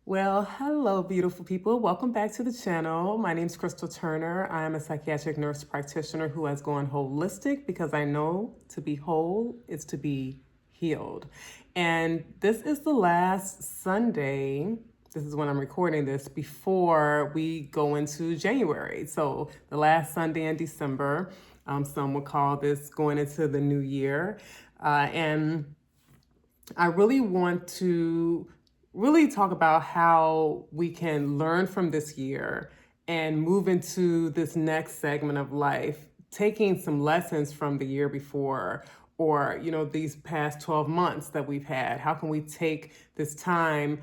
Well, hello, beautiful people. Welcome back to the channel. My name is Crystal Turner. I am a psychiatric nurse practitioner who has gone holistic because I know to be whole is to be healed. And this is the last Sunday. This is when I'm recording this before we go into January. So the last Sunday in December, some would call this going into the new year. And I really want to really talk about how we can learn from this year and move into this next segment of life, taking some lessons from the year before or, these past 12 months that we've had. How can we take this time,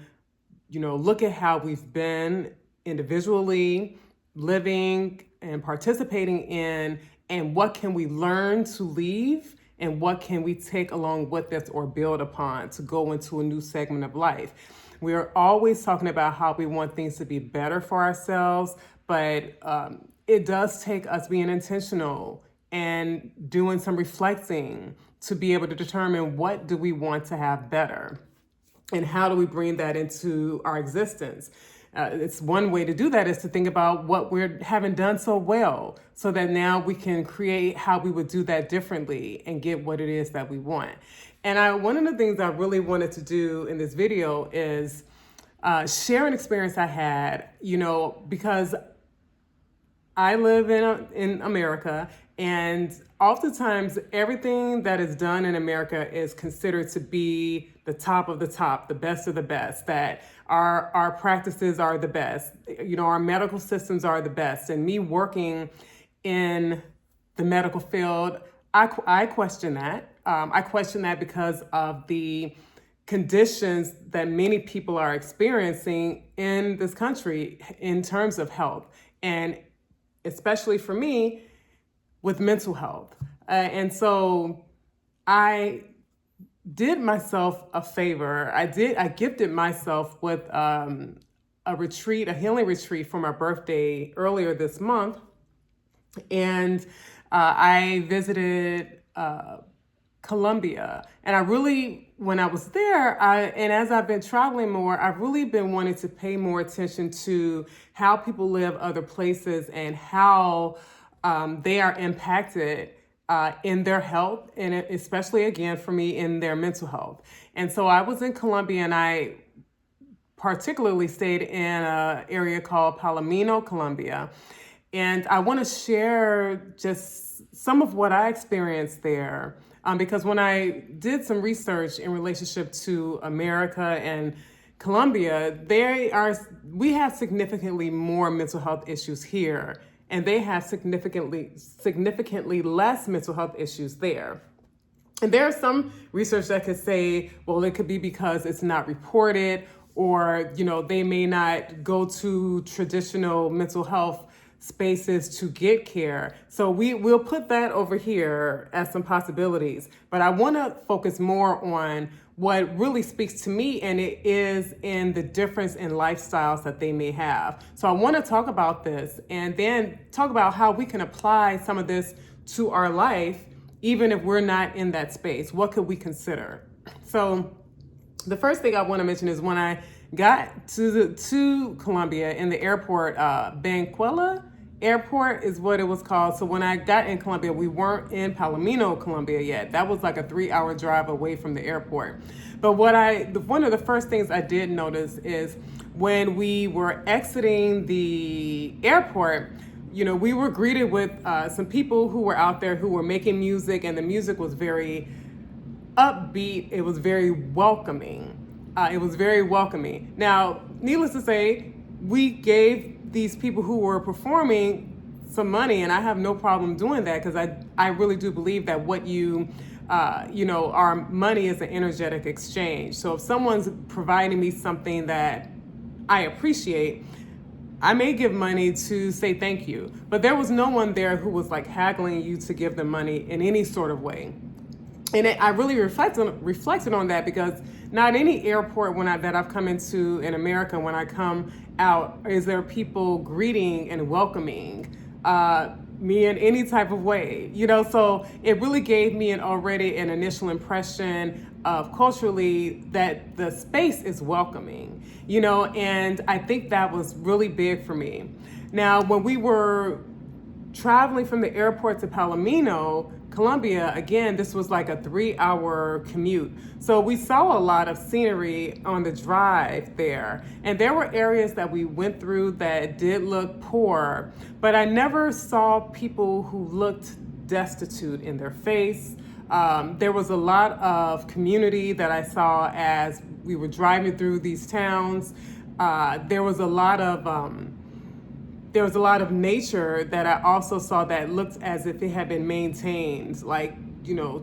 look at how we've been individually living and participating in, and what can we learn to leave and what can we take along with us or build upon to go into a new segment of life. We are always talking about how we want things to be better for ourselves, but it does take us being intentional and doing some reflecting to be able to determine what do we want to have better and how do we bring that into our existence. It's one way to do that is to think about what we haven't done so well so that now we can create how we would do that differently and get what it is that we want. And one of the things I really wanted to do in this video is share an experience I had, because I live in America, and oftentimes everything that is done in America is considered to be the top of the top, the best of the best, that our practices are the best, our medical systems are the best. And me working in the medical field, I question that. I question that because of the conditions that many people are experiencing in this country in terms of health. And especially for me, with mental health. And so I did myself a favor. I gifted myself with a healing retreat for my birthday earlier this month. And I visited Colombia. And when I was there, and as I've been traveling more, I've really been wanting to pay more attention to how people live other places and how they are impacted in their health, and especially, again, for me, in their mental health. And so I was in Colombia, and I particularly stayed in an area called Palomino, Colombia. And I want to share just some of what I experienced there. Because when I did some research in relationship to America and Colombia, we have significantly more mental health issues here, and they have significantly less mental health issues there. And there's some research that could say, well, it could be because it's not reported, or they may not go to traditional mental health spaces to get care. So we'll put that over here as some possibilities. But I want to focus more on what really speaks to me, and it is in the difference in lifestyles that they may have. So I want to talk about this and then talk about how we can apply some of this to our life, even if we're not in that space. What could we consider? So the first thing I want to mention is when I got to Colombia in the airport, Banquela Airport is what it was called. So when I got in Colombia, we weren't in Palomino, Colombia yet. That was like a 3-hour drive away from the airport. But one of the first things I did notice is when we were exiting the airport, we were greeted with some people who were out there who were making music, and the music was very upbeat. It was very welcoming. Now, needless to say, we gave these people who were performing some money, and I have no problem doing that because I really do believe that what our money is an energetic exchange. So if someone's providing me something that I appreciate, I may give money to say thank you. But there was no one there who was like haggling you to give them money in any sort of way. And I really reflected on that because not any airport that I've come into in America, when I come out, is there people greeting and welcoming me in any type of way, so it really gave me already an initial impression of culturally that the space is welcoming. and I think that was really big for me. Now, when we were traveling from the airport to Palomino, Colombia, again, this was like a 3-hour commute. So we saw a lot of scenery on the drive there. And there were areas that we went through that did look poor, but I never saw people who looked destitute in their face. There was a lot of community that I saw as we were driving through these towns. There was a lot of nature that I also saw that looked as if it had been maintained, like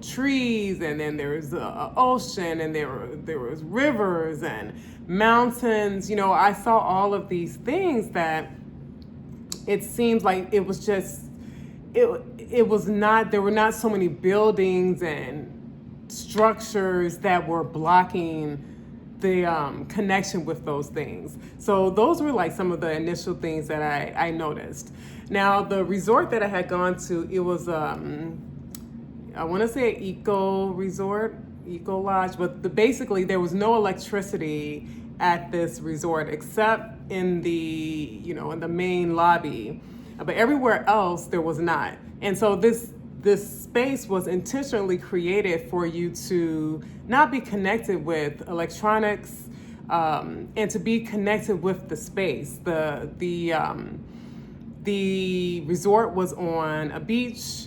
trees, and then there was the ocean, and there was rivers and mountains. I saw all of these things that it seems like it was just it was not, there were not so many buildings and structures that were blocking the connection with those things. So those were like some of the initial things that I noticed. Now, the resort that I had gone to, it was, I want to say an eco resort, eco lodge, but basically there was no electricity at this resort except in the, in the main lobby. But everywhere else there was not. And so this space was intentionally created for you to not be connected with electronics, and to be connected with the space. The resort was on a beach,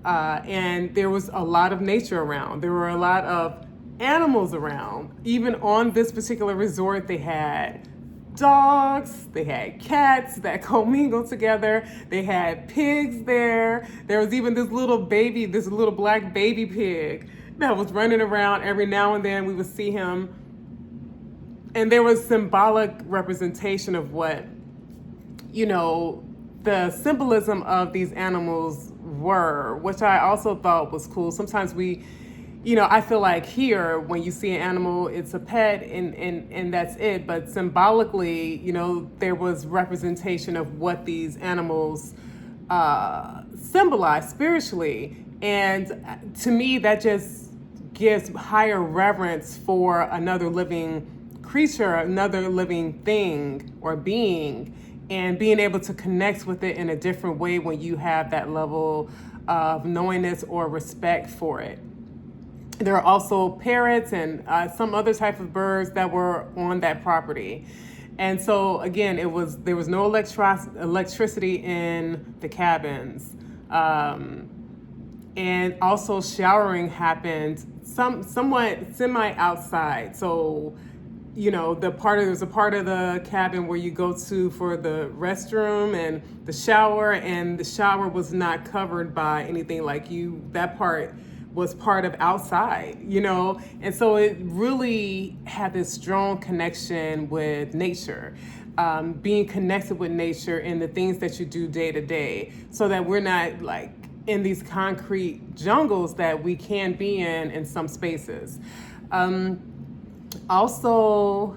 and there was a lot of nature around. There were a lot of animals around. Even on this particular resort, they had dogs, they had cats that commingled together, they had pigs there. There was even this little black baby pig that was running around. Every now and then we would see him. And there was symbolic representation of what, the symbolism of these animals were, which I also thought was cool. Sometimes I feel like here, when you see an animal, it's a pet and that's it. But symbolically, there was representation of what these animals symbolize spiritually. And to me, that just gives higher reverence for another living creature, another living thing or being, and being able to connect with it in a different way when you have that level of knowingness or respect for it. There are also parrots and some other type of birds that were on that property. And so again, there was no electricity in the cabins. And also showering happened somewhat semi outside. So, there's a part of the cabin where you go to for the restroom and the shower was not covered by anything like that part was part of outside, and so it really had this strong connection with nature, being connected with nature and the things that you do day to day, so that we're not like in these concrete jungles that we can be in some spaces. Also,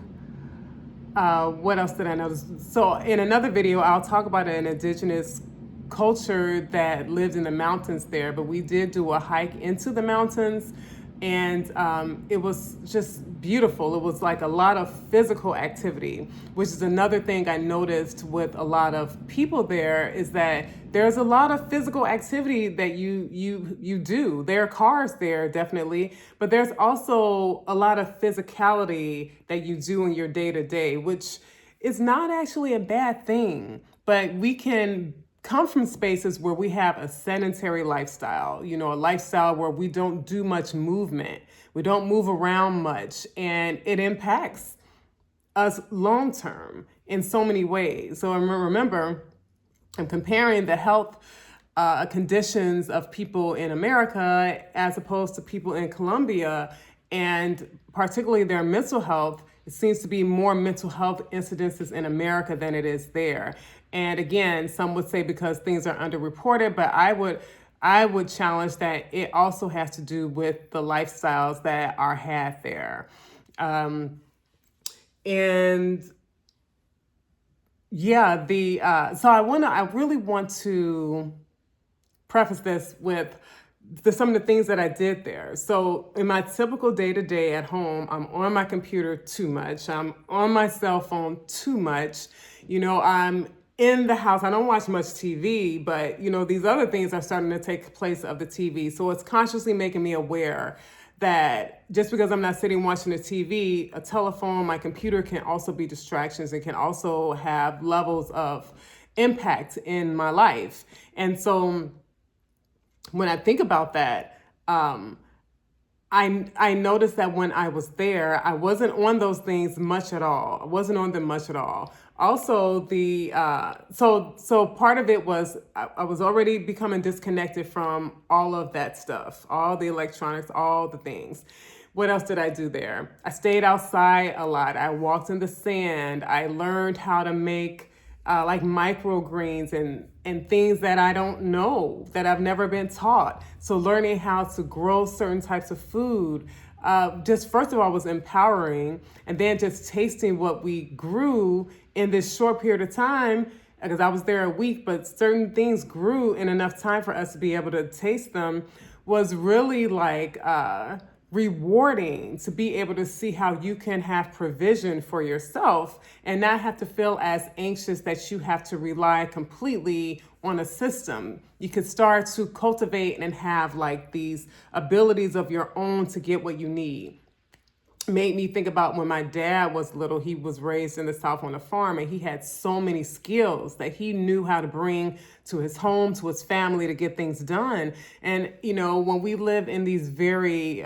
what else did I notice? So in another video, I'll talk about an indigenous culture that lived in the mountains there, but we did do a hike into the mountains, and it was just beautiful. It was like a lot of physical activity, which is another thing I noticed with a lot of people there, is that there's a lot of physical activity that you do. There are cars there, definitely, but there's also a lot of physicality that you do in your day-to-day, which is not actually a bad thing, but we can come from spaces where we have a sedentary lifestyle, a lifestyle where we don't do much movement. We don't move around much, and it impacts us long term in so many ways. So remember, I'm comparing the health conditions of people in America as opposed to people in Colombia, and particularly their mental health. It seems to be more mental health incidences in America than it is there. And again, some would say because things are underreported, but I would challenge that it also has to do with the lifestyles that are had there. So I really want to preface this with some of the things that I did there. So in my typical day-to-day at home, I'm on my computer too much. I'm on my cell phone too much. I'm in the house. I don't watch much TV, but these other things are starting to take place of the TV. So it's consciously making me aware that just because I'm not sitting watching the TV, a telephone, my computer can also be distractions and can also have levels of impact in my life. And so when I think about that, I noticed that when I was there, I wasn't on those things much at all. I wasn't on them much at all. Also, so part of it was I was already becoming disconnected from all of that stuff, all the electronics, all the things. What else did I do there? I stayed outside a lot. I walked in the sand. I learned how to make like microgreens and things that I don't know, that I've never been taught. So learning how to grow certain types of food, just first of all was empowering, and then just tasting what we grew in this short period of time, because I was there a week, but certain things grew in enough time for us to be able to taste them, was really like rewarding to be able to see how you can have provision for yourself and not have to feel as anxious that you have to rely completely on a system. You could start to cultivate and have like these abilities of your own to get what you need. Made me think about when my dad was little. He was raised in the South on a farm, and he had so many skills that he knew how to bring to his home, to his family, to get things done. And when we live in these very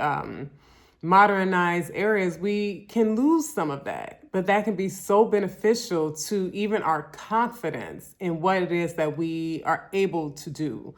modernized areas, we can lose some of that, but that can be so beneficial to even our confidence in what it is that we are able to do.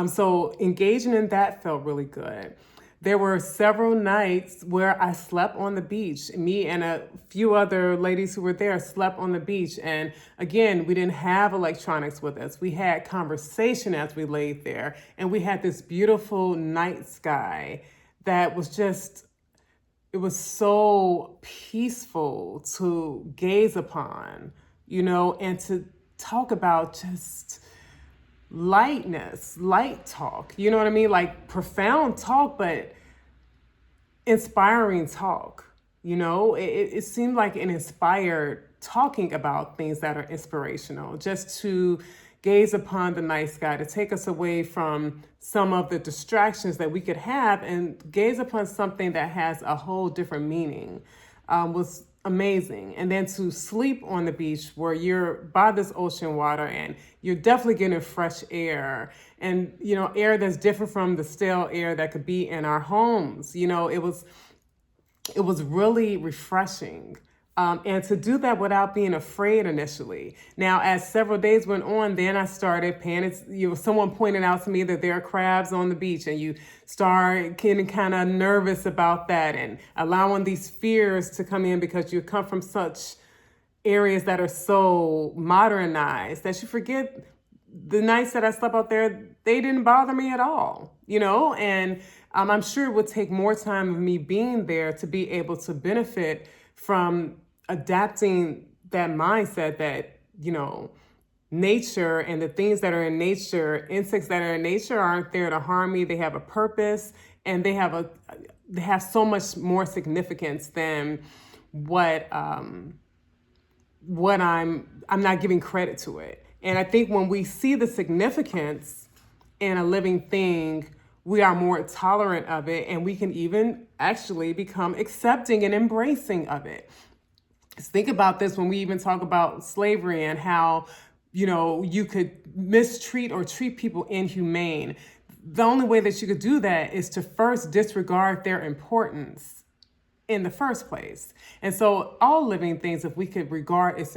So engaging in that felt really good. There were several nights where I slept on the beach. Me and a few other ladies who were there slept on the beach. And again, we didn't have electronics with us. We had conversation as we laid there. And we had this beautiful night sky that was it was so peaceful to gaze upon, and to talk about just lightness, light talk, you know what I mean? Like profound talk, but inspiring talk, it seemed like an inspired talking about things that are inspirational, just to gaze upon the night sky, to take us away from some of the distractions that we could have and gaze upon something that has a whole different meaning, was amazing. And then to sleep on the beach where you're by this ocean water and you're definitely getting fresh air and, air that's different from the stale air that could be in our homes. It was really refreshing. And to do that without being afraid initially. Now, as several days went on, then I started paying, someone pointed out to me that there are crabs on the beach, and you start getting kind of nervous about that and allowing these fears to come in because you come from such areas that are so modernized that you forget the nights that I slept out there, they didn't bother me at all, and I'm sure it would take more time of me being there to be able to benefit from adapting that mindset that, nature and the things that are in nature, insects that are in nature aren't there to harm me. They have a purpose, and they have so much more significance than what I'm not giving credit to it. And I think when we see the significance in a living thing, we are more tolerant of it, and we can even actually become accepting and embracing of it. Think about this when we even talk about slavery and how, you could mistreat or treat people inhumane. The only way that you could do that is to first disregard their importance in the first place. And so all living things, if we could regard its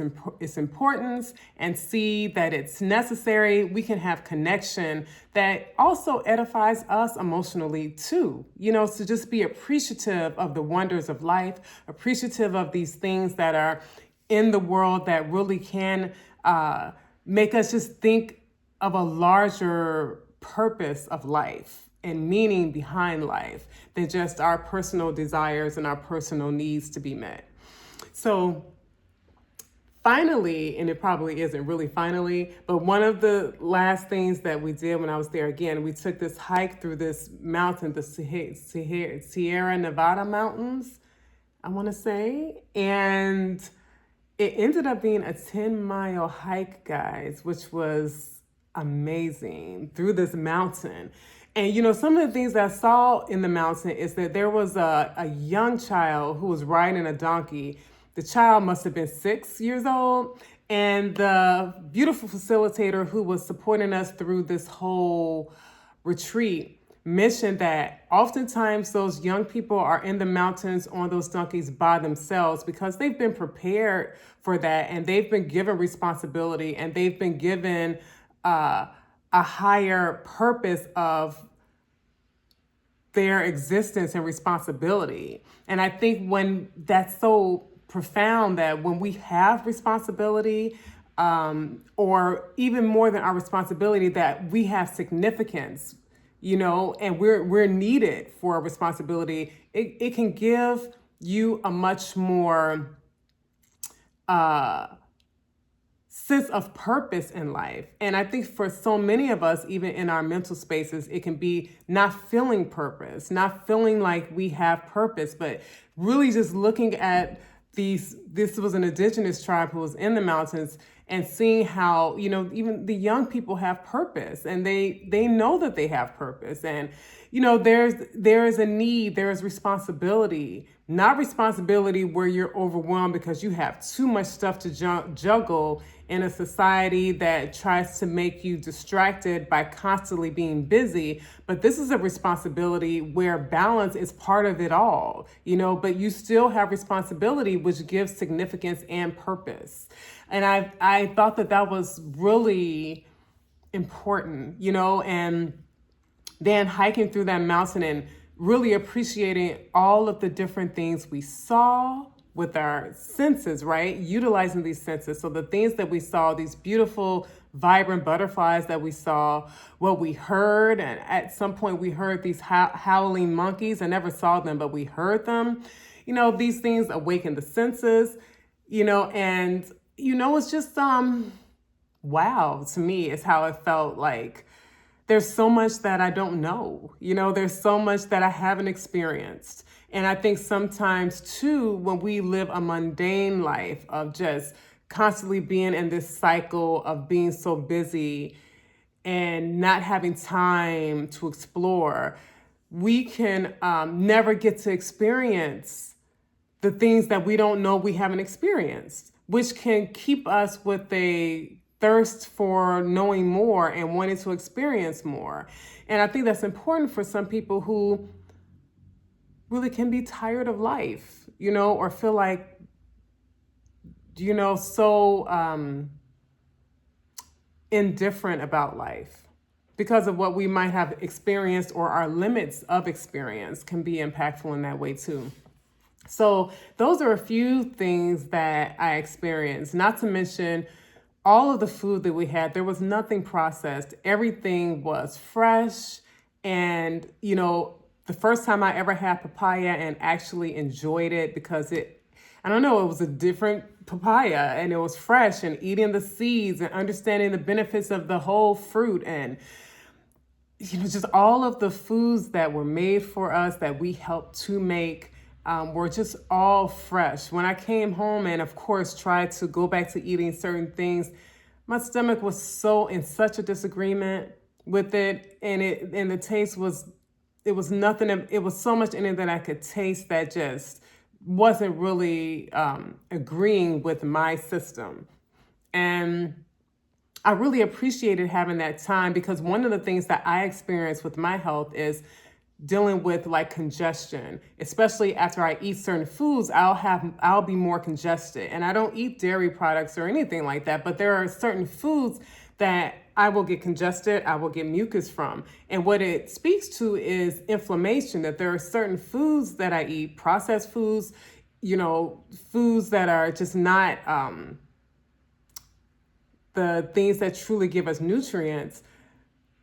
importance and see that it's necessary, we can have connection that also edifies us emotionally too. To just be appreciative of the wonders of life, appreciative of these things that are in the world that really can make us just think of a larger purpose of life and meaning behind life than just our personal desires and our personal needs to be met. So finally, and it probably isn't really finally, but one of the last things that we did when I was there again, we took this hike through this mountain, the Sierra Nevada mountains, I want to say. And it ended up being a 10-mile hike, guys, which was amazing through this mountain. And some of the things that I saw in the mountain is that there was a young child who was riding a donkey. The child must have been 6 years old. And the beautiful facilitator who was supporting us through this whole retreat mentioned that oftentimes those young people are in the mountains on those donkeys by themselves because they've been prepared for that, and they've been given responsibility, and they've been given a higher purpose of their existence and responsibility. And I think when that's so profound, that when we have responsibility, or even more than our responsibility, that we have significance, and we're needed for a responsibility, it can give you a much more sense of purpose in life. And I think for so many of us, even in our mental spaces, it can be not feeling purpose, not feeling like we have purpose, but really just looking at this was an indigenous tribe who was in the mountains, and seeing how, even the young people have purpose, and they know that they have purpose. And, there is a need, there is responsibility, not responsibility where you're overwhelmed because you have too much stuff to juggle in a society that tries to make you distracted by constantly being busy. But this is a responsibility where balance is part of it all, but you still have responsibility, which gives significance and purpose. And I thought that was really important, and then hiking through that mountain and really appreciating all of the different things we saw with our senses, right? Utilizing these senses. So the things that we saw, these beautiful, vibrant butterflies that we saw, what we heard, and at some point we heard these howling monkeys. I never saw them, but we heard them. These things awaken the senses, and it's just wow to me is how it felt. Like there's so much that I don't know, there's so much that I haven't experienced. And I think sometimes too, when we live a mundane life of just constantly being in this cycle of being so busy and not having time to explore, we can never get to experience the things that we don't know we haven't experienced, which can keep us with a thirst for knowing more and wanting to experience more. And I think that's important for some people who really can be tired of life, or feel like, so indifferent about life because of what we might have experienced, or our limits of experience can be impactful in that way too. So those are a few things that I experienced, not to mention all of the food that we had. There was nothing processed. Everything was fresh. And, the first time I ever had papaya and actually enjoyed it, because it was a different papaya, and it was fresh, and eating the seeds and understanding the benefits of the whole fruit, and, just all of the foods that were made for us that we helped to make were just all fresh. When I came home and of course tried to go back to eating certain things, my stomach was in such a disagreement with it, and the taste was, it was nothing. It was so much in it that I could taste that just wasn't really agreeing with my system. And I really appreciated having that time, because one of the things that I experience with my health is dealing with like congestion, especially after I eat certain foods. I'll be more congested, and I don't eat dairy products or anything like that, but there are certain foods that I will get congested, I will get mucus from. And what it speaks to is inflammation, that there are certain foods that I eat, processed foods, foods that are just not the things that truly give us nutrients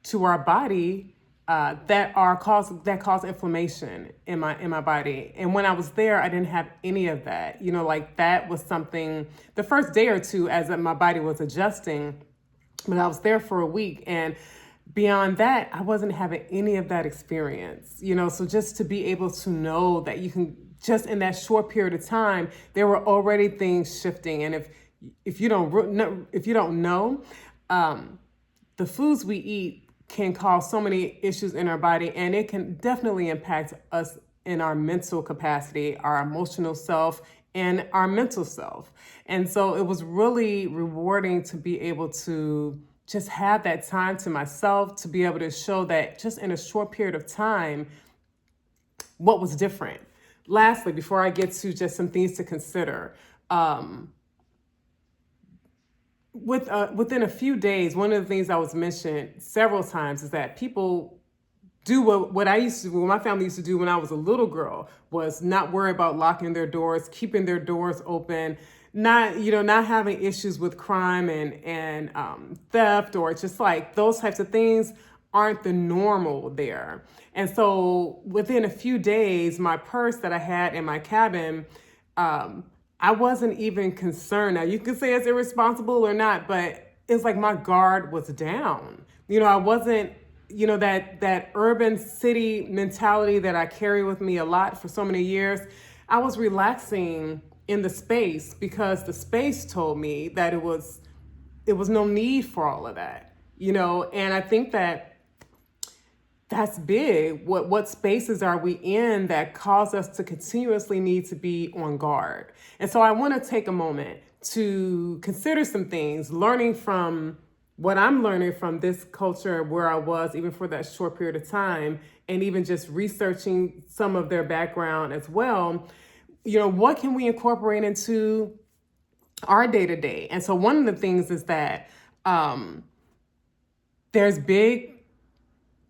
to our body, that cause inflammation in my body. And when I was there, I didn't have any of that. Like that was something the first day or two as my body was adjusting. But I was there for a week, and beyond that, I wasn't having any of that experience. So just to be able to know that you can, just in that short period of time, there were already things shifting. And if you don't know, the foods we eat can cause so many issues in our body, and it can definitely impact us in our mental capacity, our emotional self, and our mental self. And so it was really rewarding to be able to just have that time to myself, to be able to show that just in a short period of time, what was different. Lastly, before I get to just some things to consider, within a few days, one of the things that was mentioned several times is that people do what I used to do, what my family used to do when I was a little girl, was not worry about locking their doors, keeping their doors open, not having issues with crime and theft, or just like those types of things aren't the normal there. And so within a few days, my purse that I had in my cabin, I wasn't even concerned. Now, you can say it's irresponsible or not, but it's like my guard was down. I wasn't, that urban city mentality that I carry with me a lot for so many years. I was relaxing in the space because the space told me that it was no need for all of that, and I think that's big. What spaces are we in that cause us to continuously need to be on guard? And so I want to take a moment to consider some things, learning from what I'm learning from this culture where I was, even for that short period of time, and even just researching some of their background as well. What can we incorporate into our day-to-day? And so one of the things is that there's big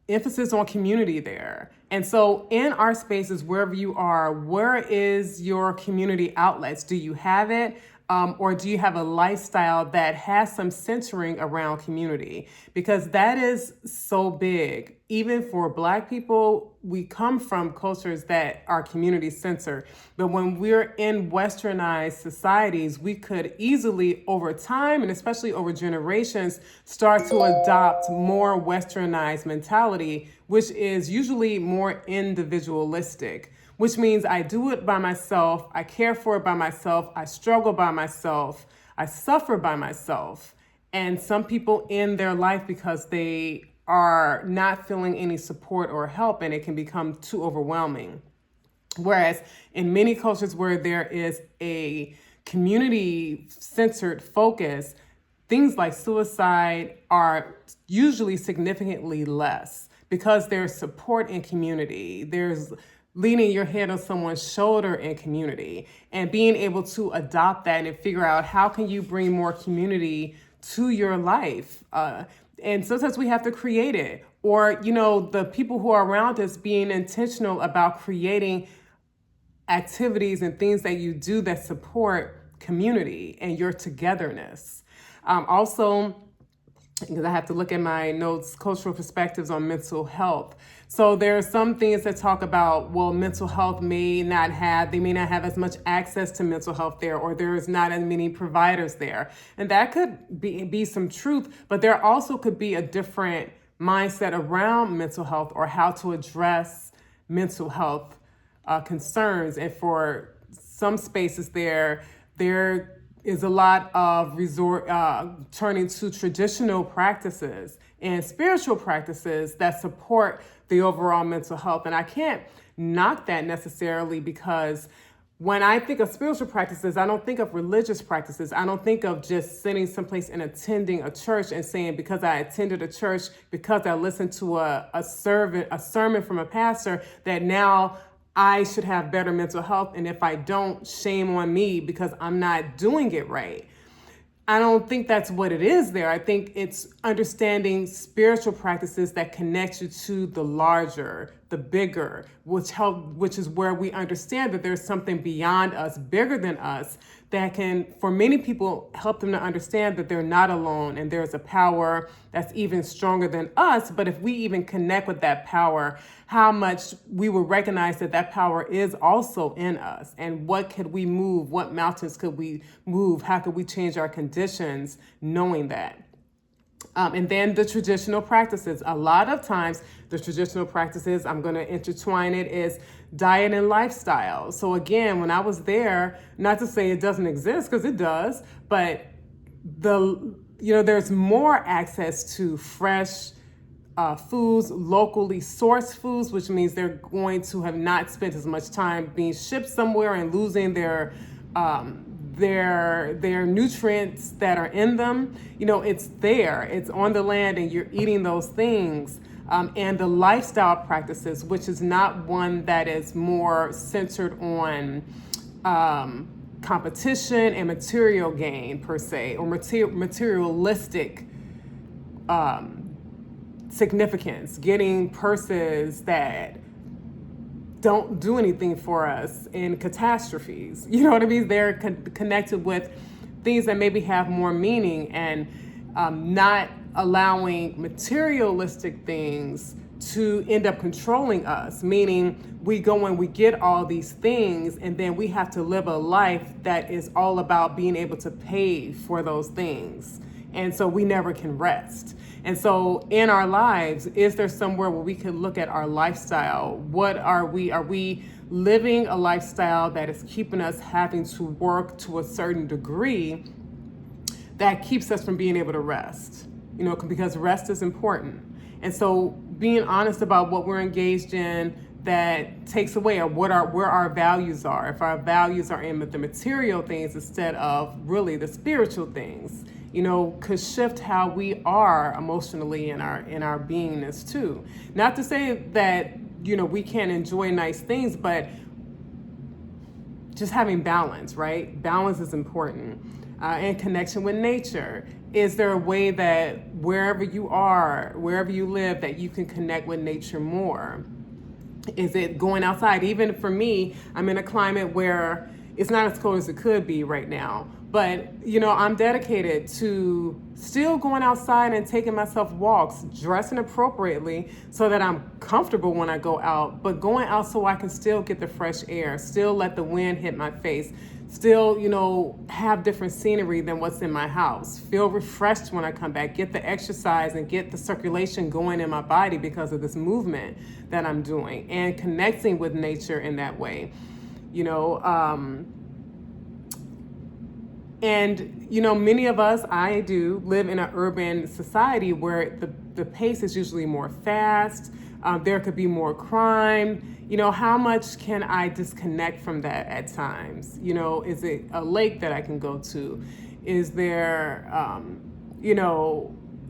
emphasis on community there. And so in our spaces, wherever you are, where is your community outlets? Do you have it? Or do you have a lifestyle that has some centering around community? Because that is so big. Even for Black people, we come from cultures that are community centered. But when we're in westernized societies, we could easily, over time, and especially over generations, start to adopt more westernized mentality, which is usually more individualistic. Which means I do it by myself, I care for it by myself, I struggle by myself, I suffer by myself. And some people end their life because they are not feeling any support or help, and it can become too overwhelming. Whereas in many cultures where there is a community-centered focus, things like suicide are usually significantly less because there's support in community. There's leaning your head on someone's shoulder in community, and being able to adopt that and figure out how can you bring more community to your life. And sometimes we have to create it, or, the people who are around us being intentional about creating activities and things that you do that support community and your togetherness. Also, because I have to look at my notes, cultural perspectives on mental health. So there are some things that talk about, well, mental health they may not have as much access to mental health there, or there's not as many providers there. And that could be some truth, but there also could be a different mindset around mental health or how to address mental health concerns. And for some spaces there is a lot of turning to traditional practices and spiritual practices that support the overall mental health. And I can't knock that necessarily, because when I think of spiritual practices, I don't think of religious practices. I don't think of just sitting someplace and attending a church and saying, because I attended a church, because I listened to a sermon from a pastor, that now I should have better mental health. And if I don't, shame on me because I'm not doing it right. I don't think that's what it is there. I think it's understanding spiritual practices that connect you to the larger the bigger, which is where we understand that there's something beyond us, bigger than us, that can, for many people, help them to understand that they're not alone and there's a power that's even stronger than us. But if we even connect with that power, how much we will recognize that that power is also in us. And what could we move? What mountains could we move? How could we change our conditions knowing that? And then the traditional practices. A lot of times, the traditional practices, I'm going to intertwine it, is diet and lifestyle. So again, when I was there, not to say it doesn't exist, because it does, but there's more access to fresh foods, locally sourced foods, which means they're going to have not spent as much time being shipped somewhere and losing their nutrients that are in them. It's there, it's on the land, and you're eating those things. And the lifestyle practices, which is not one that is more centered on competition and material gain per se, or materialistic significance, getting purses that don't do anything for us in catastrophes. You know what I mean? They're connected with things that maybe have more meaning, and not allowing materialistic things to end up controlling us, meaning we go and we get all these things, and then we have to live a life that is all about being able to pay for those things. And so we never can rest. And so in our lives, is there somewhere where we can look at our lifestyle? What are we? Are we living a lifestyle that is keeping us having to work to a certain degree that keeps us from being able to rest? Because rest is important. And so being honest about what we're engaged in that takes away, or where our values are. If our values are in the material things instead of really the spiritual things, could shift how we are emotionally in our beingness too. Not to say that, we can't enjoy nice things, but just having balance, right? Balance is important. And connection with nature. Is there a way that wherever you are, wherever you live, that you can connect with nature more? Is it going outside? Even for me, I'm in a climate where it's not as cold as it could be right now. But, I'm dedicated to still going outside and taking myself walks, dressing appropriately so that I'm comfortable when I go out, but going out so I can still get the fresh air, still let the wind hit my face, still, have different scenery than what's in my house, feel refreshed when I come back, get the exercise and get the circulation going in my body because of this movement that I'm doing, and connecting with nature in that way, And, many of us, I do, live in an urban society where the pace is usually more fast. There could be more crime. How much can I disconnect from that at times? Is it a lake that I can go to? Is there,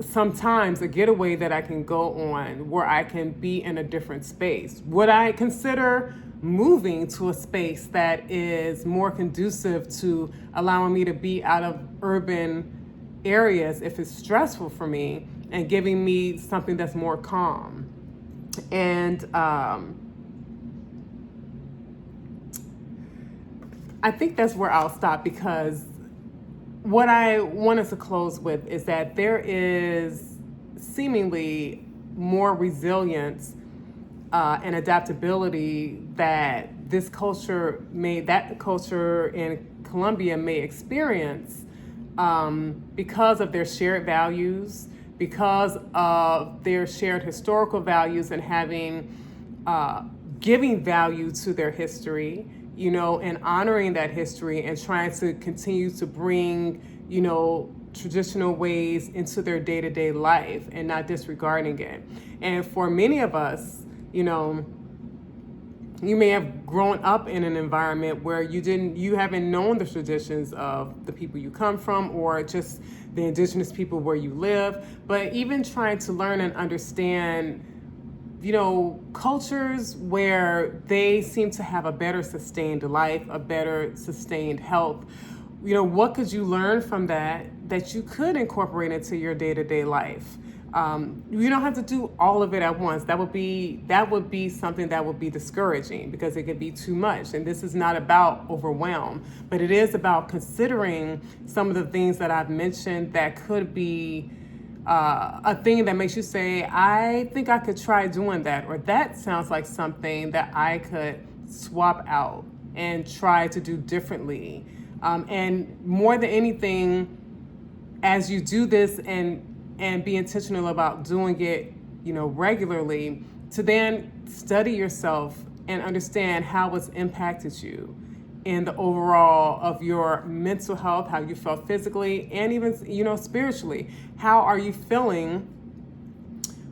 sometimes a getaway that I can go on where I can be in a different space? Would I consider moving to a space that is more conducive to allowing me to be out of urban areas if it's stressful for me, and giving me something that's more calm? And I think that's where I'll stop, because what I want us to close with is that there is seemingly more resilience and adaptability that that culture in Colombia may experience because of their shared values, because of their shared historical values, and having giving value to their history, and honoring that history, and trying to continue to bring, traditional ways into their day-to-day life and not disregarding it. And for many of us, you may have grown up in an environment where you haven't known the traditions of the people you come from, or just the indigenous people where you live, but even trying to learn and understand, cultures where they seem to have a better sustained life, a better sustained health. What could you learn from that you could incorporate into your day-to-day life? You don't have to do all of it at once. That would be something that would be discouraging because it could be too much. And this is not about overwhelm, but it is about considering some of the things that I've mentioned that could be a thing that makes you say, I think I could try doing that, or that sounds like something that I could swap out and try to do differently. And more than anything, as you do this and be intentional about doing it, regularly, to then study yourself and understand how it's impacted you in the overall of your mental health, how you felt physically, and even, spiritually. How are you feeling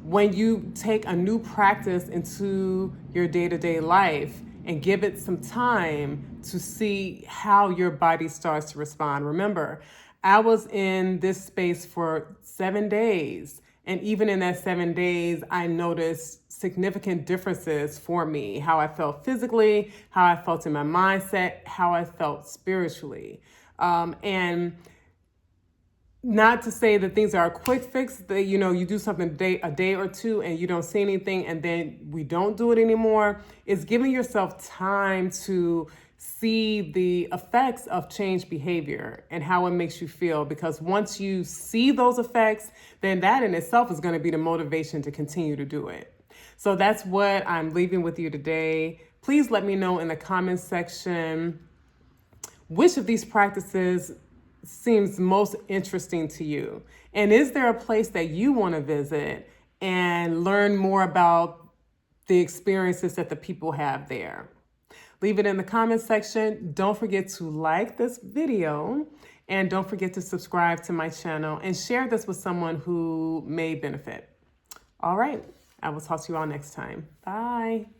when you take a new practice into your day-to-day life and give it some time to see how your body starts to respond? Remember, I was in this space for 7 days. And even in that 7 days, I noticed significant differences for me, how I felt physically, how I felt in my mindset, how I felt spiritually. And not to say that things are a quick fix, that, you do something a day or two and you don't see anything and then we don't do it anymore. It's giving yourself time to see the effects of change behavior and how it makes you feel. Because once you see those effects, then that in itself is going to be the motivation to continue to do it. So that's what I'm leaving with you today. Please let me know in the comments section which of these practices seems most interesting to you. And is there a place that you want to visit and learn more about the experiences that the people have there? Leave it in the comments section. Don't forget to like this video and don't forget to subscribe to my channel and share this with someone who may benefit. All right, I will talk to you all next time. Bye.